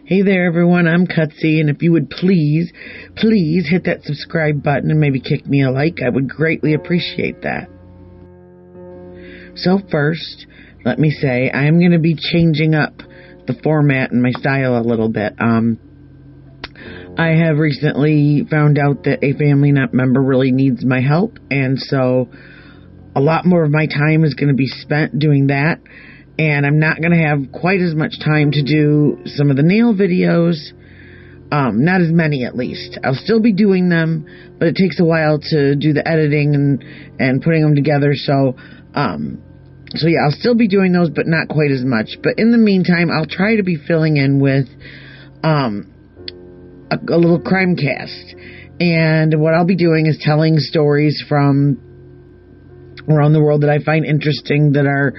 Hey there, everyone. I'm Cutzy, and if you would please hit that subscribe button and maybe kick me a like, I would greatly appreciate that. So first, let me say I am going to be changing up the format and my style a little bit. I have recently found out that a family member really needs my help, and so a lot more of my time is going to be spent doing that. And I'm not going to have quite as much time to do some of the nail videos. Not as many, at least. I'll still be doing them, but it takes a while to do the editing and putting them together. So yeah, I'll still be doing those, but not quite as much. But in the meantime, I'll try to be filling in with a little CrimeCast. And what I'll be doing is telling stories from around the world that I find interesting, that are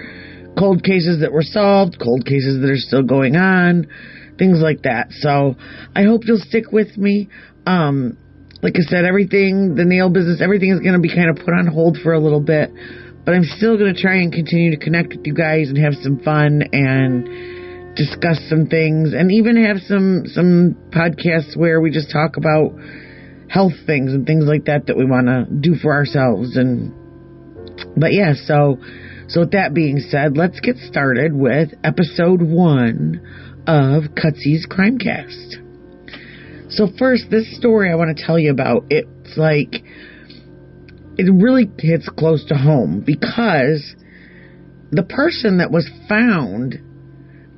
cold cases that were solved, cold cases that are still going on, things like that. So I hope you'll stick with me. Like I said, the nail business, everything is going to be kind of put on hold for a little bit, but I'm still going to try and continue to connect with you guys and have some fun and discuss some things, and even have some podcasts where we just talk about health things and things like that we want to do for ourselves. But yeah, so with that being said, let's get started with episode 1 of Cutzy's CrimeCast. So first, this story I want to tell you about, it really hits close to home, because the person that was found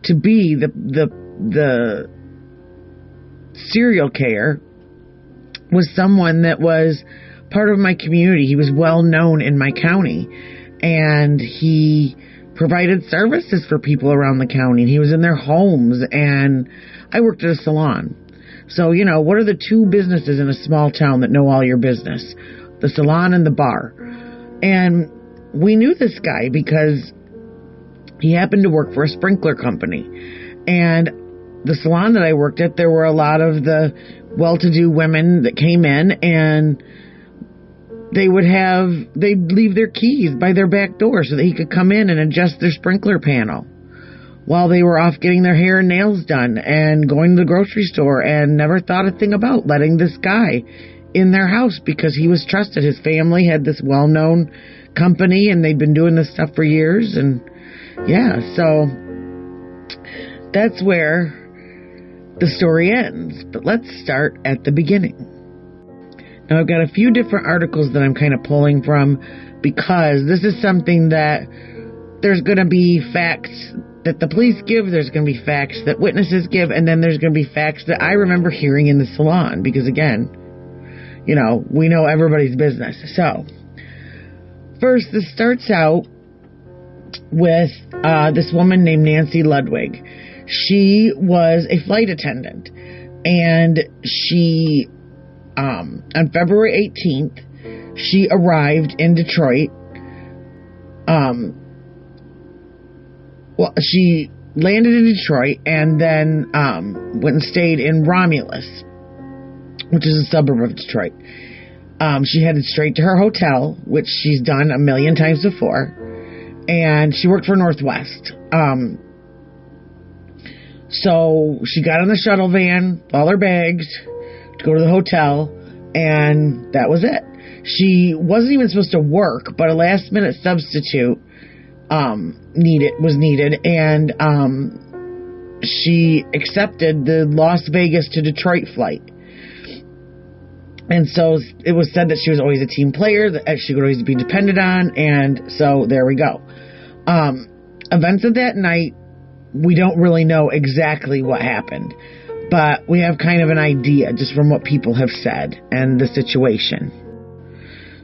to be the serial killer was someone that was part of my community. He was well known in my county, and he provided services for people around the county, and he was in their homes, and I worked at a salon. So, what are the two businesses in a small town that know all your business? The salon and the bar. And we knew this guy because he happened to work for a sprinkler company. And the salon that I worked at, there were a lot of the well-to-do women that came in, and they'd leave their keys by their back door so that he could come in and adjust their sprinkler panel while they were off getting their hair and nails done and going to the grocery store, and never thought a thing about letting this guy in their house because he was trusted. His family had this well-known company, and they'd been doing this stuff for years. And yeah, so that's where the story ends. But let's start at the beginning. Now, I've got a few different articles that I'm kind of pulling from, because this is something that there's going to be facts that the police give, there's going to be facts that witnesses give, and then there's going to be facts that I remember hearing in the salon, because again, we know everybody's business. So, first, this starts out with this woman named Nancy Ludwig. She was a flight attendant, and she on February 18th, she arrived in Detroit. She landed in Detroit and then went and stayed in Romulus, which is a suburb of Detroit. She headed straight to her hotel, which she's done a million times before, and she worked for Northwest. So she got on the shuttle van, all her bags, to go to the hotel, and that was it. She wasn't even supposed to work, but a last-minute substitute was needed, and she accepted the Las Vegas to Detroit flight. And so it was said that she was always a team player, that she could always be depended on, and so there we go. Events of that night, we don't really know exactly what happened, but we have kind of an idea just from what people have said and the situation.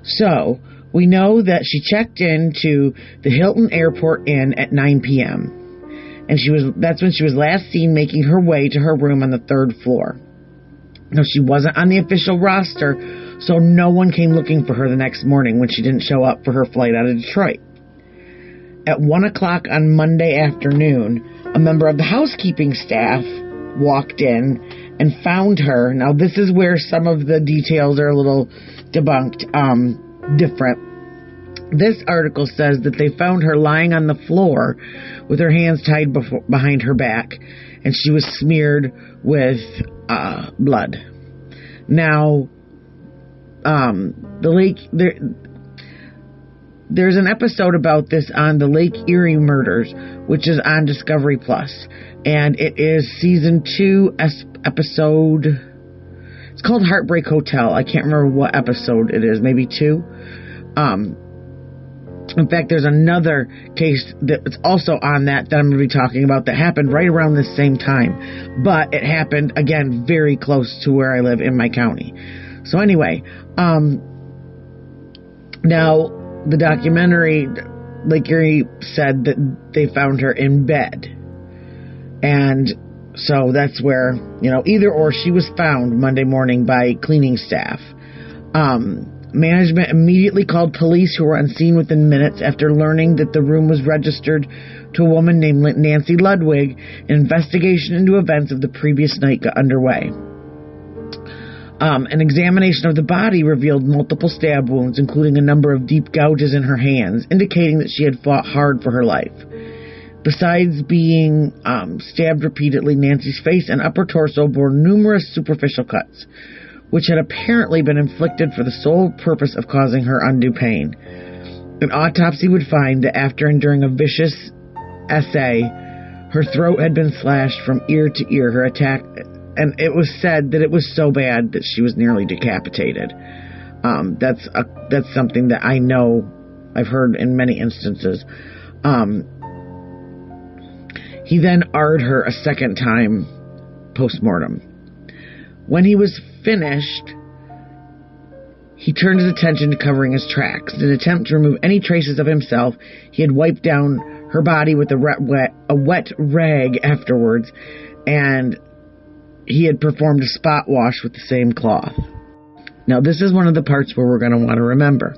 So, we know that she checked into the Hilton Airport Inn at 9 p.m. And that's when she was last seen making her way to her room on the 3rd floor. Now, she wasn't on the official roster, so no one came looking for her the next morning when she didn't show up for her flight out of Detroit. At 1 o'clock on Monday afternoon, a member of the housekeeping staff walked in and found her. Now, this is where some of the details are a little debunked, different. This article says that they found her lying on the floor with her hands tied behind her back, and she was smeared with blood. Now, the lake... There's an episode about this on the Lake Erie murders, which is on Discovery Plus, and it is season 2 episode. It's called Heartbreak Hotel. I can't remember what episode it is, maybe 2. In fact, there's another case that's also on that I'm going to be talking about that happened right around the same time, but it happened again very close to where I live in my county. So anyway, now. The documentary, Lake Erie, said that they found her in bed. And so that's where, either or she was found Monday morning by cleaning staff. Management immediately called police, who were on scene within minutes after learning that the room was registered to a woman named Nancy Ludwig. An investigation into events of the previous night got underway. An examination of the body revealed multiple stab wounds, including a number of deep gouges in her hands, indicating that she had fought hard for her life. Besides being stabbed repeatedly, Nancy's face and upper torso bore numerous superficial cuts, which had apparently been inflicted for the sole purpose of causing her undue pain. An autopsy would find that after enduring a vicious essay, her throat had been slashed from ear to ear. Her attack... And it was said that it was so bad that she was nearly decapitated. That's something that I know I've heard in many instances. He then AR'd her a second time post-mortem. When he was finished, he turned his attention to covering his tracks. In an attempt to remove any traces of himself, he had wiped down her body with a wet rag afterwards, and he had performed a spot wash with the same cloth. Now, this is one of the parts where we're going to want to remember.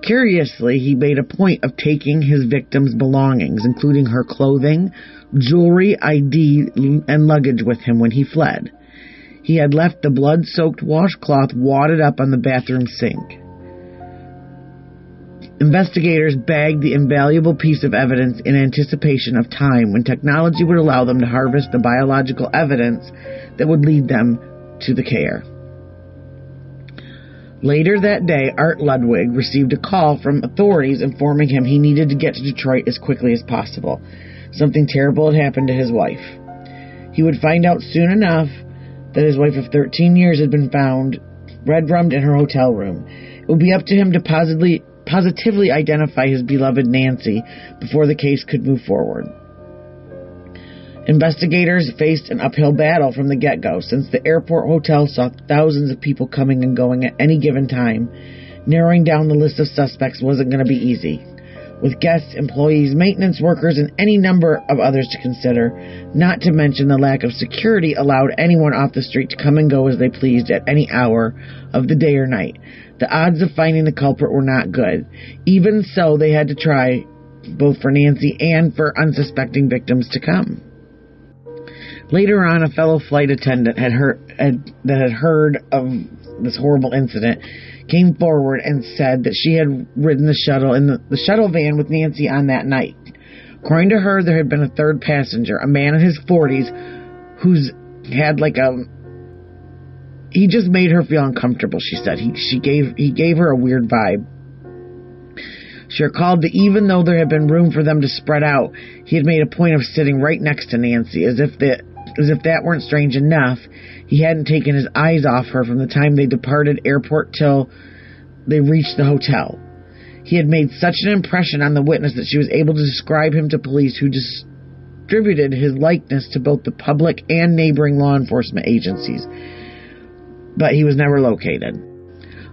Curiously, he made a point of taking his victim's belongings, including her clothing, jewelry, ID, and luggage with him when he fled. He had left the blood-soaked washcloth wadded up on the bathroom sink. Investigators bagged the invaluable piece of evidence in anticipation of time when technology would allow them to harvest the biological evidence that would lead them to the care. Later that day, Art Ludwig received a call from authorities informing him he needed to get to Detroit as quickly as possible. Something terrible had happened to his wife. He would find out soon enough that his wife of 13 years had been found red-rummed in her hotel room. It would be up to him to positively identify his beloved Nancy before the case could move forward. Investigators faced an uphill battle from the get-go, since the airport hotel saw thousands of people coming and going at any given time. Narrowing down the list of suspects wasn't going to be easy. With guests, employees, maintenance workers, and any number of others to consider, not to mention the lack of security allowed anyone off the street to come and go as they pleased at any hour of the day or night. The odds of finding the culprit were not good. Even so, they had to try, both for Nancy and for unsuspecting victims to come. Later on, a fellow flight attendant that had heard of this horrible incident came forward and said that she had ridden the shuttle in the shuttle van with Nancy on that night. According to her, there had been a third passenger, a man in his 40s, who's had he just made her feel uncomfortable, she said. He gave her a weird vibe. She recalled that even though there had been room for them to spread out, he had made a point of sitting right next to Nancy, as if that weren't strange enough. He hadn't taken his eyes off her from the time they departed airport till they reached the hotel. He had made such an impression on the witness that she was able to describe him to police, who distributed his likeness to both the public and neighboring law enforcement agencies. But he was never located.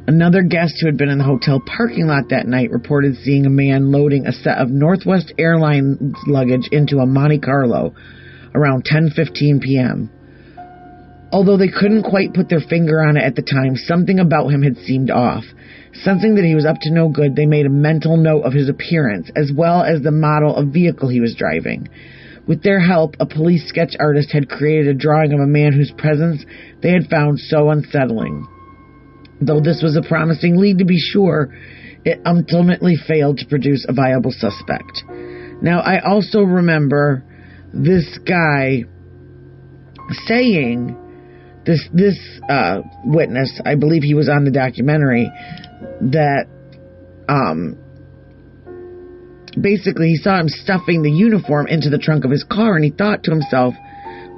Another guest who had been in the hotel parking lot that night reported seeing a man loading a set of Northwest Airlines luggage into a Monte Carlo around 10:15 p.m. Although they couldn't quite put their finger on it at the time, something about him had seemed off. Sensing that he was up to no good, they made a mental note of his appearance, as well as the model of vehicle he was driving. With their help, a police sketch artist had created a drawing of a man whose presence they had found so unsettling. Though this was a promising lead, to be sure, it ultimately failed to produce a viable suspect. Now, I also remember this guy saying, this witness, I believe he was on the documentary, that basically he saw him stuffing the uniform into the trunk of his car, and he thought to himself,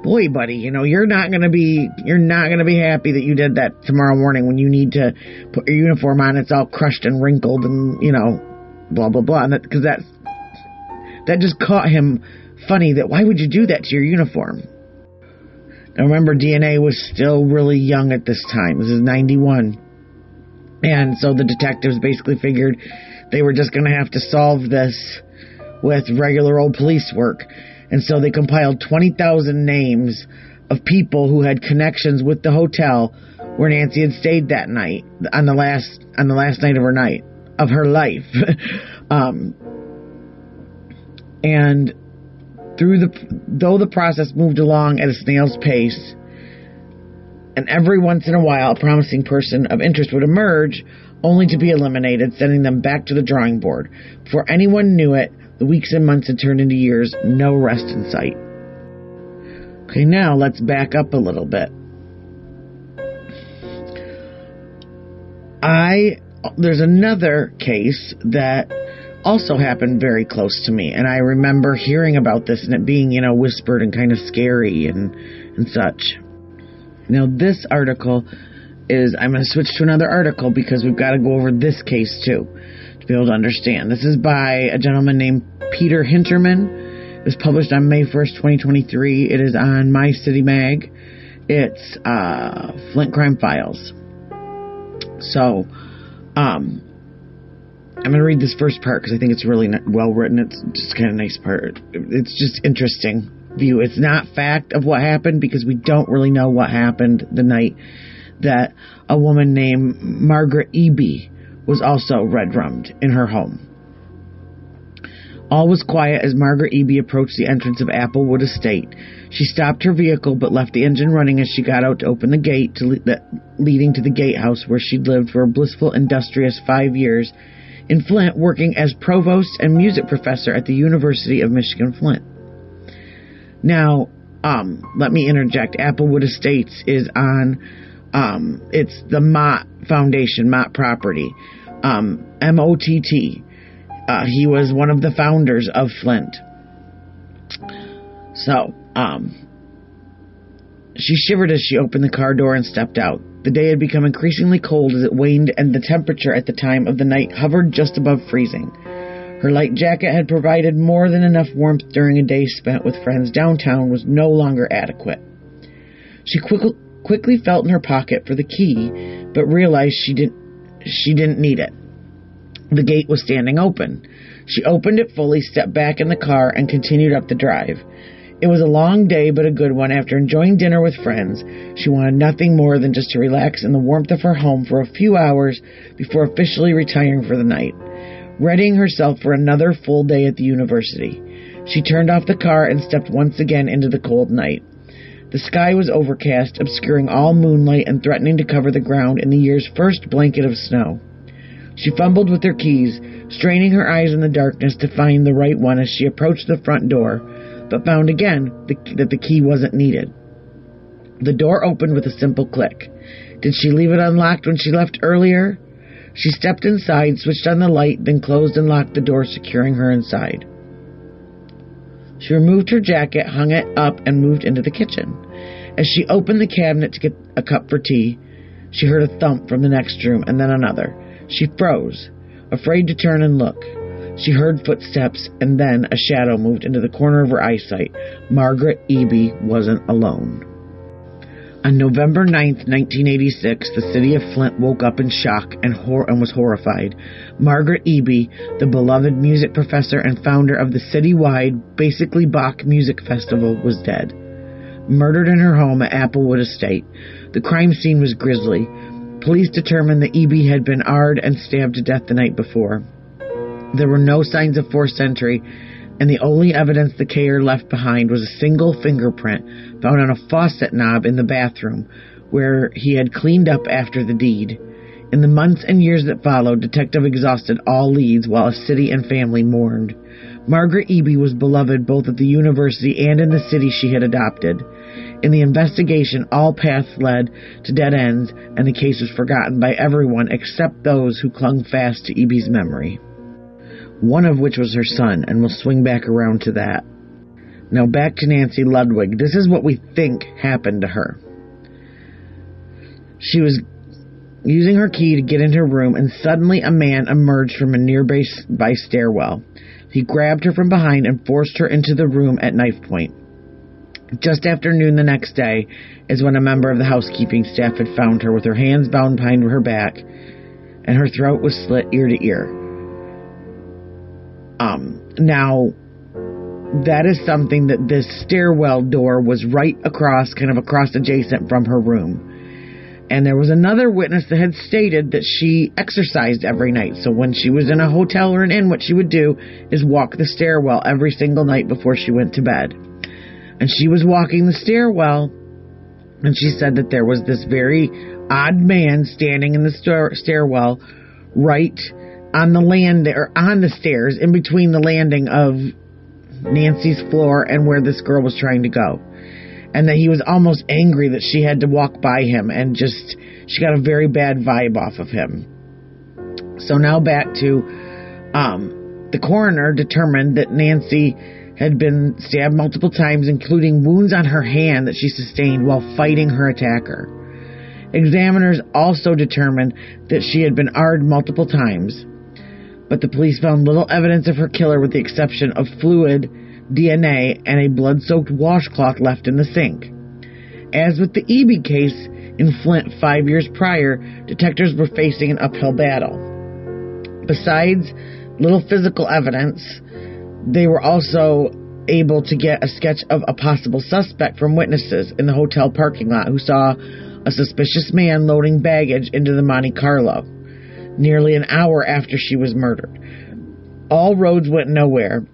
boy, buddy, you're not going to be happy that you did that tomorrow morning when you need to put your uniform on. It's all crushed and wrinkled and, blah, blah, blah. And because that just caught him funny, that why would you do that to your uniform? Now remember, DNA was still really young at this time. This is 91. And so the detectives basically figured they were just going to have to solve this with regular old police work. And so they compiled 20,000 names of people who had connections with the hotel where Nancy had stayed that night, on the last night of her life. And though the process moved along at a snail's pace, and every once in a while a promising person of interest would emerge, only to be eliminated, sending them back to the drawing board. Before anyone knew it, the weeks and months had turned into years, no rest in sight. Okay, now let's back up a little bit. There's another case that also happened very close to me, and I remember hearing about this and it being, whispered and kind of scary and such. Now, this article I'm going to switch to another article because we've got to go over this case too, to be able to understand. This is by a gentleman named Peter Hinterman. It was published on May 1st, 2023. It is on My City Mag. It's Flint Crime Files. So, I'm going to read this first part because I think it's really well written. It's just kind of a nice part. It's just interesting view. It's not fact of what happened because we don't really know what happened the night that a woman named Margaret Eby was also red-rummed in her home. All was quiet as Margaret Eby approached the entrance of Applewood Estate. She stopped her vehicle but left the engine running as she got out to open the gate leading to the gatehouse where she'd lived for a blissful, industrious 5 years in Flint, working as provost and music professor at the University of Michigan Flint. Now, let me interject. Applewood Estates is on, it's the Mott Foundation, Mott Property, M-O-T-T. He was one of the founders of Flint. So, she shivered as she opened the car door and stepped out. The day had become increasingly cold as it waned, and the temperature at the time of the night hovered just above freezing. Her light jacket had provided more than enough warmth during a day spent with friends downtown was no longer adequate. She quickly felt in her pocket for the key, but realized she didn't need it. The gate was standing open. She opened it fully, stepped back in the car, and continued up the drive. It was a long day, but a good one. After enjoying dinner with friends, she wanted nothing more than just to relax in the warmth of her home for a few hours before officially retiring for the night, readying herself for another full day at the university. She turned off the car and stepped once again into the cold night. The sky was overcast, obscuring all moonlight and threatening to cover the ground in the year's first blanket of snow. She fumbled with her keys, straining her eyes in the darkness to find the right one as she approached the front door, but found again that the key wasn't needed. The door opened with a simple click. Did she leave it unlocked when she left earlier? She stepped inside, switched on the light, then closed and locked the door, securing her inside. She removed her jacket, hung it up, and moved into the kitchen. As she opened the cabinet to get a cup for tea, she heard a thump from the next room, and then another. She froze, afraid to turn and look. She heard footsteps, and then a shadow moved into the corner of her eyesight. Margaret Eby wasn't alone. On November 9th, 1986, the city of Flint woke up in shock and was horrified. Margaret Eby, the beloved music professor and founder of the citywide Basically Bach Music Festival, was dead. Murdered in her home at Applewood Estate. The crime scene was grisly. Police determined that Eby had been arred and stabbed to death the night before. There were no signs of forced entry, and the only evidence the killer left behind was a single fingerprint found on a faucet knob in the bathroom, where he had cleaned up after the deed. In the months and years that followed, Detective exhausted all leads while a city and family mourned. Margaret Eby was beloved both at the university and in the city she had adopted. In the investigation, all paths led to dead ends, and the case was forgotten by everyone except those who clung fast to Eby's memory. One of which was her son, and we'll swing back around to that. Now back to Nancy Ludwig. This is what we think happened to her. She was using her key to get into her room, and suddenly a man emerged from a nearby stairwell. He grabbed her from behind and forced her into the room at knife point. Just after noon the next day is when a member of the housekeeping staff had found her with her hands bound behind her back, and her throat was slit ear to ear. Now, that is something that this stairwell door was right across, kind of across adjacent from her room. And there was another witness that had stated that she exercised every night. So when she was in a hotel or an inn, what she would do is walk the stairwell every single night before she went to bed. And she was walking the stairwell, and she said that there was this very odd man standing in the stairwell right on the stairs in between the landing of Nancy's floor and where this girl was trying to go. And that he was almost angry that she had to walk by him, and she got a very bad vibe off of him. So now back to the coroner determined that Nancy had been stabbed multiple times, including wounds on her hand that she sustained while fighting her attacker. Examiners also determined that she had been AR'd multiple times, but the police found little evidence of her killer with the exception of fluid, DNA, and a blood-soaked washcloth left in the sink. As with the Eby case in Flint 5 years prior, detectives were facing an uphill battle. Besides little physical evidence, they were also able to get a sketch of a possible suspect from witnesses in the hotel parking lot who saw a suspicious man loading baggage into the Monte Carlo nearly an hour after she was murdered. All roads went nowhere,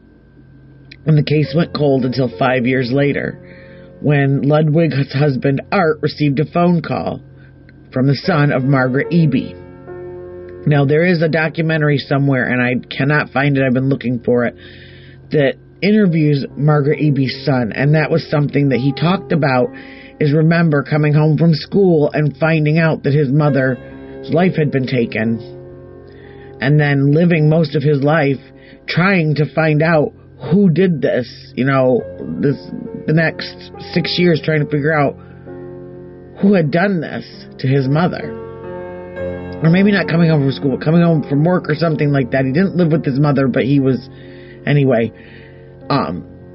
and the case went cold until 5 years later, when Ludwig's husband Art received a phone call from the son of Margaret Eby. Now, there is a documentary somewhere, and I cannot find it, I've been looking for it, that interviews Margaret Eby's son, and that was something that he talked about, is remember coming home from school and finding out that his mother's life had been taken, and then living most of his life trying to find out who did this, the next 6 years trying to figure out who had done this to his mother. Or maybe not coming home from school, coming home from work or something like that. He didn't live with his mother, but he was, anyway,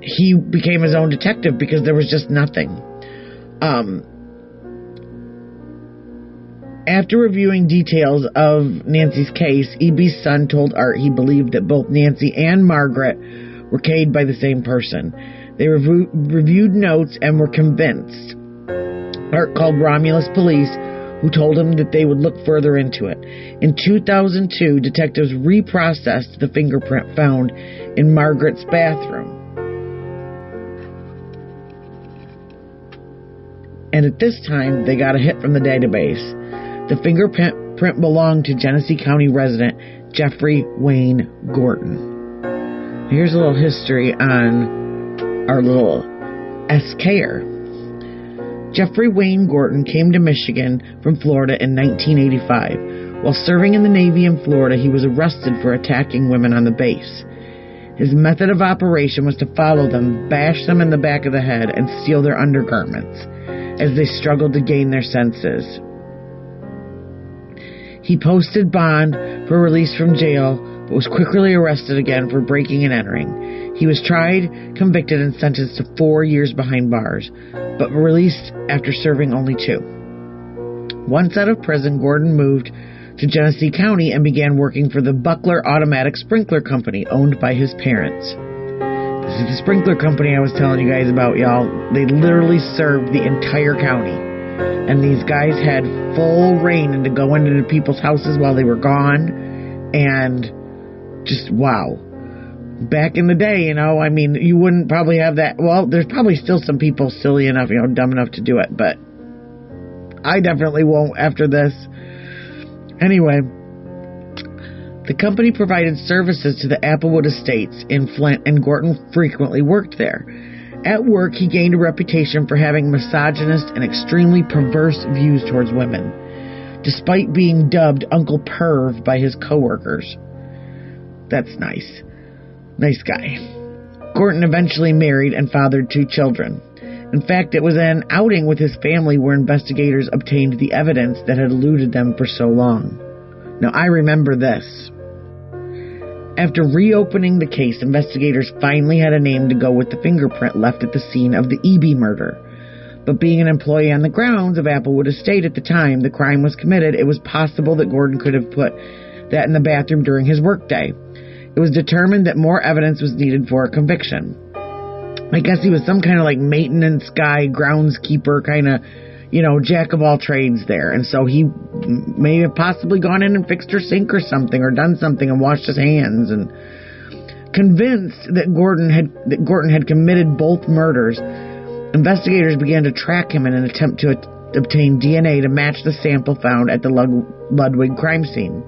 he became his own detective because there was just nothing. After reviewing details of Nancy's case, Eby's son told Art he believed that both Nancy and Margaret were killed by the same person. They reviewed notes and were convinced. Art called Romulus police, who told him that they would look further into it. In 2002, detectives reprocessed the fingerprint found in Margaret's bathroom. And at this time, they got a hit from the database. The fingerprint belonged to Genesee County resident Jeffrey Wayne Gorton. Here's a little history on our little SKer. Jeffrey Wayne Gorton came to Michigan from Florida in 1985. While serving in the Navy in Florida, he was arrested for attacking women on the base. His method of operation was to follow them, bash them in the back of the head, and steal their undergarments as they struggled to gain their senses. He posted bond for release from jail, but was quickly arrested again for breaking and entering. He was tried, convicted, and sentenced to 4 years behind bars, but released after serving only 2. Once out of prison, Gordon moved to Genesee County and began working for the Buckler Automatic Sprinkler Company, owned by his parents. This is the sprinkler company I was telling you guys about, y'all. They literally served the entire county. And these guys had full reign into going into people's houses while they were gone. And just, wow. Back in the day, you wouldn't probably have that. Well, there's probably still some people silly enough, dumb enough to do it. But I definitely won't after this. Anyway, the company provided services to the Applewood Estates in Flint, and Gordon frequently worked there. At work, he gained a reputation for having misogynist and extremely perverse views towards women, despite being dubbed Uncle Perv by his coworkers. That's nice. Nice guy. Gordon eventually married and fathered 2 children. In fact, it was an outing with his family where investigators obtained the evidence that had eluded them for so long. Now, I remember this. After reopening the case, investigators finally had a name to go with the fingerprint left at the scene of the Eby murder. But being an employee on the grounds of Applewood Estate at the time the crime was committed, it was possible that Gordon could have put that in the bathroom during his workday. It was determined that more evidence was needed for a conviction. I guess he was some kind of like maintenance guy, groundskeeper, kind of, jack of all trades there. And so he may have possibly gone in and fixed her sink or something, or done something and washed his hands. And convinced that Gordon had committed both murders, investigators began to track him in an attempt to obtain DNA to match the sample found at the Ludwig crime scene.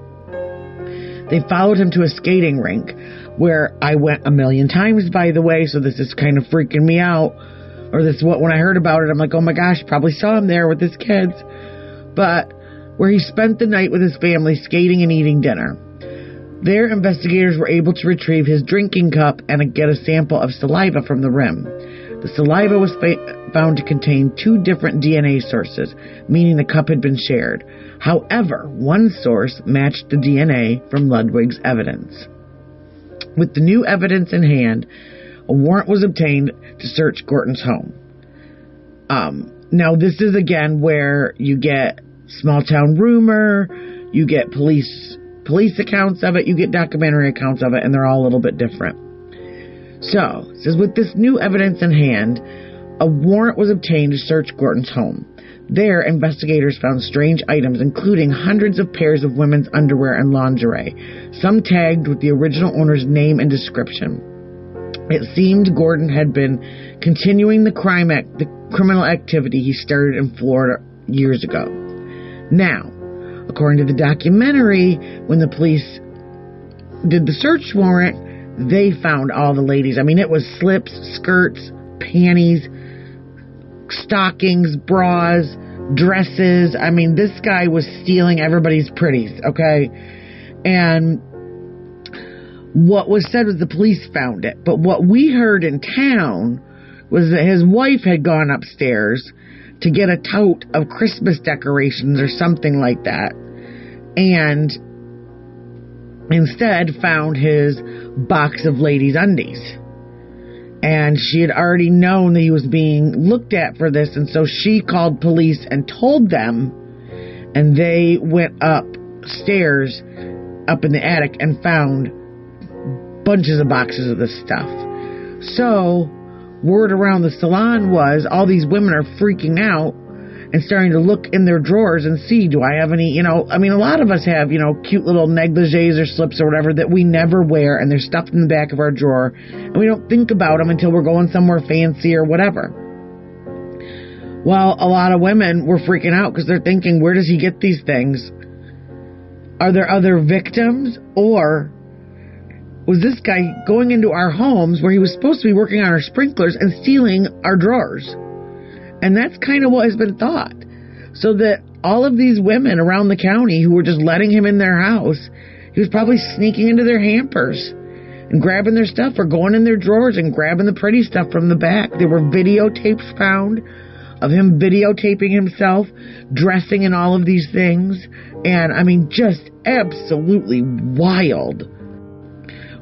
They followed him to a skating rink, where I went a million times, by the way, so this is kind of freaking me out. Or this, when I heard about it, I'm like, oh my gosh, probably saw him there with his kids. But where he spent the night with his family skating and eating dinner. There, investigators were able to retrieve his drinking cup and get a sample of saliva from the rim. The saliva was found to contain 2 different DNA sources, meaning the cup had been shared. However, one source matched the DNA from Ludwig's evidence. With the new evidence in hand, a warrant was obtained to search Gordon's home. Now, this is again where you get small town rumor, you get police accounts of it, you get documentary accounts of it, and they're all a little bit different. So, it says, with this new evidence in hand, a warrant was obtained to search Gordon's home. There, investigators found strange items, including hundreds of pairs of women's underwear and lingerie, some tagged with the original owner's name and description. It seemed Gordon had been continuing the criminal activity he started in Florida years ago. Now, according to the documentary, when the police did the search warrant, they found all the ladies. I mean, it was slips, skirts, panties, stockings, bras, dresses. I mean, this guy was stealing everybody's pretties, okay? And what was said was the police found it. But what we heard in town was that his wife had gone upstairs to get a tote of Christmas decorations or something like that, and instead found his box of ladies' undies. And she had already known that he was being looked at for this, and so she called police and told them, and they went upstairs, up in the attic, and found bunches of boxes of this stuff. So, word around the salon was all these women are freaking out and starting to look in their drawers and see, do I have any, a lot of us have, cute little negligees or slips or whatever that we never wear, and they're stuffed in the back of our drawer, and we don't think about them until we're going somewhere fancy or whatever. Well, a lot of women were freaking out because they're thinking, where does he get these things? Are there other victims? Or was this guy going into our homes where he was supposed to be working on our sprinklers and stealing our drawers? And that's kind of what has been thought. So that all of these women around the county who were just letting him in their house, he was probably sneaking into their hampers and grabbing their stuff, or going in their drawers and grabbing the pretty stuff from the back. There were videotapes found of him videotaping himself, dressing in all of these things. And, just absolutely wild.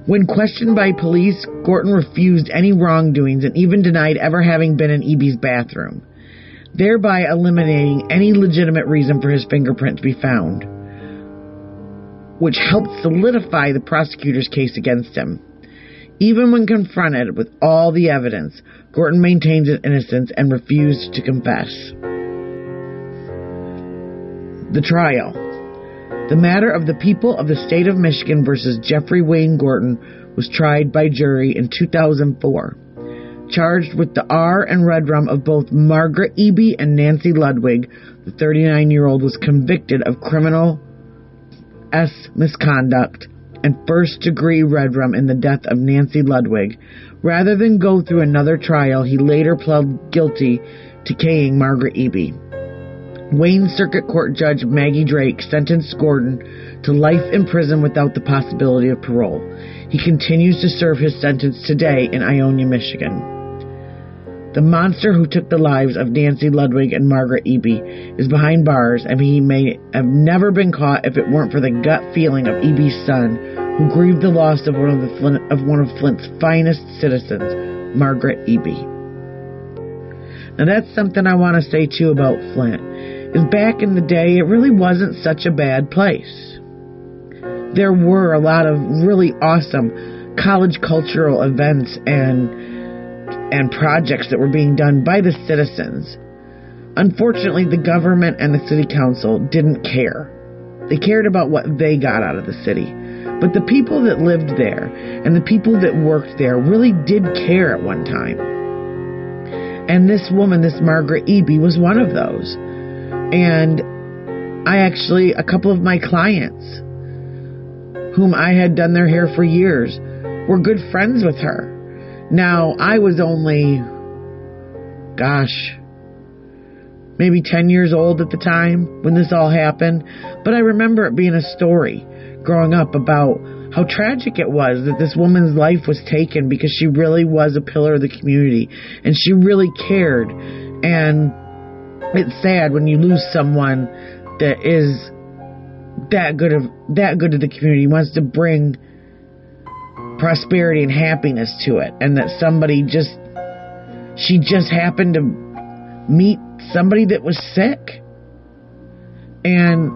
When questioned by police, Gordon refused any wrongdoings and even denied ever having been in Eby's bathroom, thereby eliminating any legitimate reason for his fingerprint to be found, which helped solidify the prosecutor's case against him. Even when confronted with all the evidence, Gordon maintained his innocence and refused to confess. The trial. The matter of the people of the state of Michigan versus Jeffrey Wayne Gordon was tried by jury in 2004. Charged with the R and red rum of both Margaret Eby and Nancy Ludwig, the 39-year-old was convicted of criminal S misconduct and first-degree redrum in the death of Nancy Ludwig. Rather than go through another trial, he later pled guilty to killing Margaret Eby. Wayne Circuit Court Judge Maggie Drake sentenced Gordon to life in prison without the possibility of parole. He continues to serve his sentence today in Ionia, Michigan. The monster who took the lives of Nancy Ludwig and Margaret Eby is behind bars, and he may have never been caught if it weren't for the gut feeling of Eby's son, who grieved the loss of one of Flint's finest citizens, Margaret Eby. Now that's something I want to say too about Flint, is back in the day it really wasn't such a bad place. There were a lot of really awesome college cultural events and projects that were being done by the citizens. Unfortunately, the government and the city council didn't care. They cared about what they got out of the city. But the people that lived there and the people that worked there really did care at one time. And this woman, this Margaret Eby, was one of those. And a couple of my clients, whom I had done their hair for years, were good friends with her. Now, I was only, maybe 10 years old at the time when this all happened. But I remember it being a story growing up about how tragic it was that this woman's life was taken because she really was a pillar of the community and she really cared. And it's sad when you lose someone that is that good to the community, wants to bring prosperity and happiness to it, and that she just happened to meet somebody that was sick. And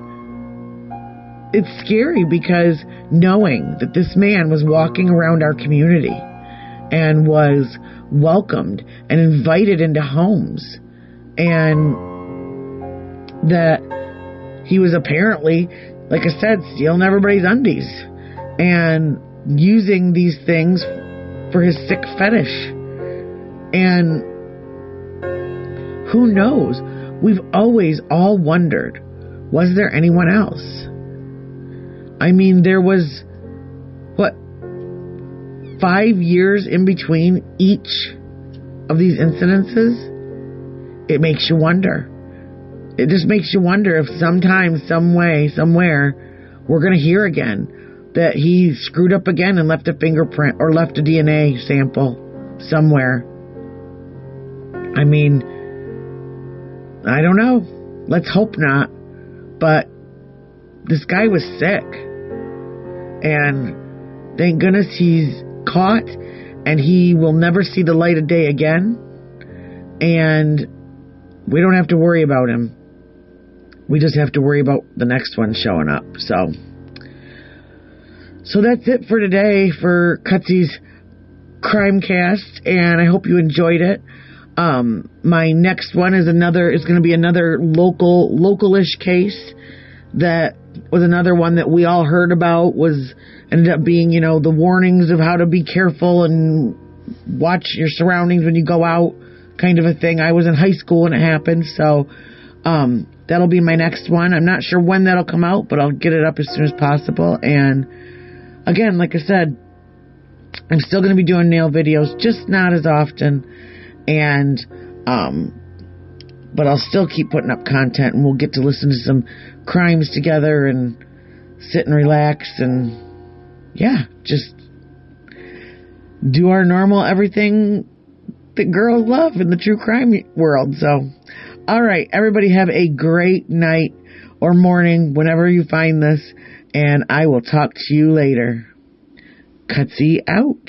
it's scary because knowing that this man was walking around our community and was welcomed and invited into homes, and that he was apparently, like I said, stealing everybody's undies and using these things for his sick fetish. And who knows? We've always all wondered, was there anyone else? I mean, there was, 5 years in between each of these incidences? It makes you wonder. It just makes you wonder if sometime, some way, somewhere, we're going to hear again that he screwed up again and left a fingerprint or left a DNA sample somewhere. I mean, I don't know. Let's hope not. But this guy was sick. And thank goodness he's caught and he will never see the light of day again. And we don't have to worry about him. We just have to worry about the next one showing up. So that's it for today for Cutzy's CrimeCast, and I hope you enjoyed it. My next one is going to be another local-ish case that was another one that we all heard about, ended up being, the warnings of how to be careful and watch your surroundings when you go out, kind of a thing. I was in high school when it happened, so that'll be my next one. I'm not sure when that'll come out, but I'll get it up as soon as possible. And again, like I said, I'm still going to be doing nail videos, just not as often. And, but I'll still keep putting up content, and we'll get to listen to some crimes together and sit and relax and, just do our normal everything that girls love in the true crime world. So, all right, everybody have a great night or morning whenever you find this, and I will talk to you later. Cutzy out.